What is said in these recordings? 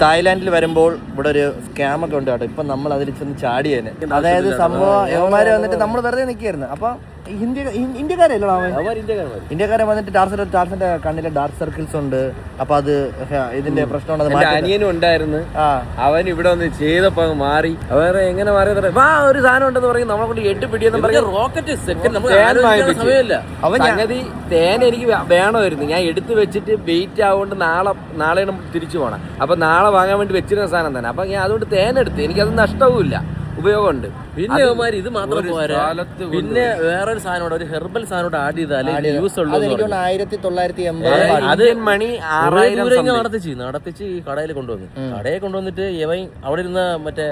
തായ്ലാൻഡിൽ വരുമ്പോൾ ഇവിടെ ഒരു സ്കാം ഒക്കെ ഉണ്ട് കേട്ടോ. ഇപ്പൊ നമ്മൾ അതിൽ ചെന്ന് ചാടിയേനെ. അതായത് സംഭവം യവന്മാര് വന്നിട്ട് നമ്മൾ വെറുതെ നിൽക്കായിരുന്നു. അപ്പൊ ഇന്ത്യക്കാരല്ലോ ഇന്ത്യക്കാരെ വന്നിട്ട് ടാർസന്റെ കണ്ണിലെ ഡാർക്ക് സർക്കിൾസ് ഉണ്ട്. അപ്പൊ അത് ഇതിന്റെ പ്രശ്നമാണ്. അനിയനും ഉണ്ടായിരുന്നു, അവൻ ഇവിടെ വന്ന് ചെയ്തപ്പോ മാറി. അവരെ എങ്ങനെ മാറിയത് ഒരു സാധനം ഉണ്ടെന്ന് പറയും, നമ്മളെ കൊണ്ട് എട്ട് പിടിയെന്ന് പറയും. റോക്കറ്റ് സമയമില്ല. അവൻ സംഗതി തേൻ എനിക്ക് വേണമായിരുന്നു. ഞാൻ എടുത്തു വെച്ചിട്ട് വെയിറ്റ് ആവുകൊണ്ട് നാളെയാണ് തിരിച്ചു പോകണം. അപ്പൊ നാളെ വാങ്ങാൻ വേണ്ടി വെച്ചിരുന്ന സാധനം തന്നെ. അപ്പൊ ഞാൻ അതുകൊണ്ട് തേനെടുത്ത്, എനിക്കത് നഷ്ടവുമില്ല, ഉപയോഗമുണ്ട്. പിന്നെ ഇത് മാത്രം പോരാ, പിന്നെ വേറൊരു സാധനം, ഒരു ഹെർബൽ സാധനം ആഡ് ചെയ്താൽ യൂസ് ഉള്ളൂ. 1980 അത് മണി 6000 നടത്തിച്ച് ഈ കടയിൽ കൊണ്ടുവന്നു. കടയിൽ കൊണ്ടുവന്നിട്ട് ഇവൻ അവിടെ ഇരുന്ന മറ്റേ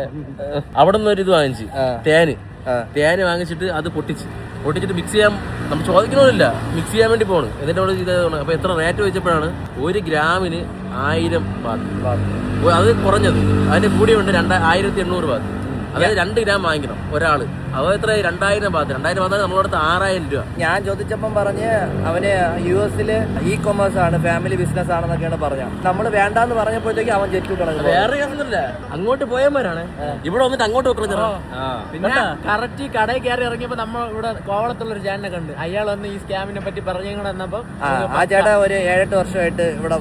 അവിടെ നിന്ന് ഒരു ഇത് വാങ്ങിച്ച് തേന് വാങ്ങിച്ചിട്ട് അത് പൊട്ടിച്ചിട്ട് മിക്സ് ചെയ്യാൻ നമ്മൾ ചോദിക്കണമെന്നില്ല, മിക്സ് ചെയ്യാൻ വേണ്ടി പോകണം. എന്നിട്ട് അവിടെ ചെയ്തതാണ്. അപ്പൊ എത്ര റേറ്റ് വെച്ചപ്പോഴാണ് 1 ഗ്രാമിന് 1000 ബാത്ത്. അത് കുറഞ്ഞത്. അതിന്റെ കൂടിയുണ്ട് 2800 ബാത്ത്. അതായത് 2 ഗ്രാം വാങ്ങിക്കണം ഒരാള്. അത് എത്ര 2000 ബാത്ത്. 2000 ബാത്ത് നമ്മളടുത്ത് 6000 രൂപ. ഞാൻ ചോദിച്ചപ്പം പറഞ്ഞ് അവന് US-ല് e-commerce ആണ്, ഫാമിലി ബിസിനസ് ആണെന്നൊക്കെയാണ് പറഞ്ഞത്. നമ്മൾ വേണ്ടാന്ന് പറഞ്ഞപ്പോഴത്തേക്ക് അവൻ ജെറ്റ് കളഞ്ഞു. വേറെ കേസൊന്നുമില്ല, അങ്ങോട്ട് പോയവന്മാരാണ് ഇവിടെ വന്നിട്ട് അങ്ങോട്ട് വെക്കണം. പിന്നെ കറക്റ്റ് കടയിൽ കയറി ഇറങ്ങിയപ്പോ നമ്മൾ ഇവിടെ കോവളത്തുള്ള ഒരു ചേട്ടനെ കണ്ട്, അയാൾ വന്ന് ഈ സ്കാമിനെ പറ്റി പറഞ്ഞു തന്നപ്പോ ആ ചേട്ടാ ഒരു 7-8 വർഷമായിട്ട് ഇവിടെ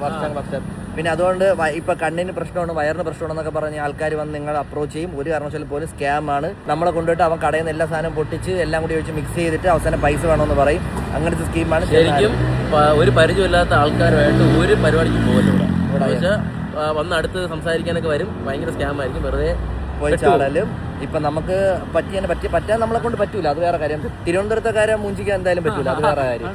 വർഷം. പിന്നെ അതുകൊണ്ട് ഇപ്പൊ കണ്ണിന് പ്രശ്നമാണ്, വയറിന് പ്രശ്നമാണെന്നൊക്കെ പറഞ്ഞ് ആൾക്കാർ വന്ന് നിങ്ങൾ അപ്രോച്ച് ചെയ്യും. ഒരു കാരണവശാലും പോലും സ്കാം ആണ്. നമ്മളെ കൊണ്ടുപോയിട്ട് അവൻ കടയിൽ നിന്ന് എല്ലാ സാധനം പൊട്ടിച്ച് എല്ലാം കൂടി വെച്ച് മിക്സ് ചെയ്തിട്ട് അവസാനം പൈസ വേണമെന്ന് പറയും. അങ്ങനത്തെ സ്കീമാണ്. ശരിക്കും ഒരു പരിചയമില്ലാത്ത ആൾക്കാരുമായിട്ട് ഒരു പരിപാടിക്ക് പോകല്ലോ. ഇവിടെ വന്ന് അടുത്ത് സംസാരിക്കാനൊക്കെ വരും. ഭയങ്കര സ്കാം ആയിരിക്കും, വെറുതെ പോയി ചാടലും. ഇപ്പൊ നമുക്ക് പറ്റാൻ നമ്മളെ കൊണ്ട് പറ്റൂല, അത് വേറെ കാര്യം. തിരുവനന്തപുരത്തെ കാര്യം മൂഞ്ചിക്കാൻ എന്തായാലും പറ്റൂല, അത് വേറെ കാര്യം.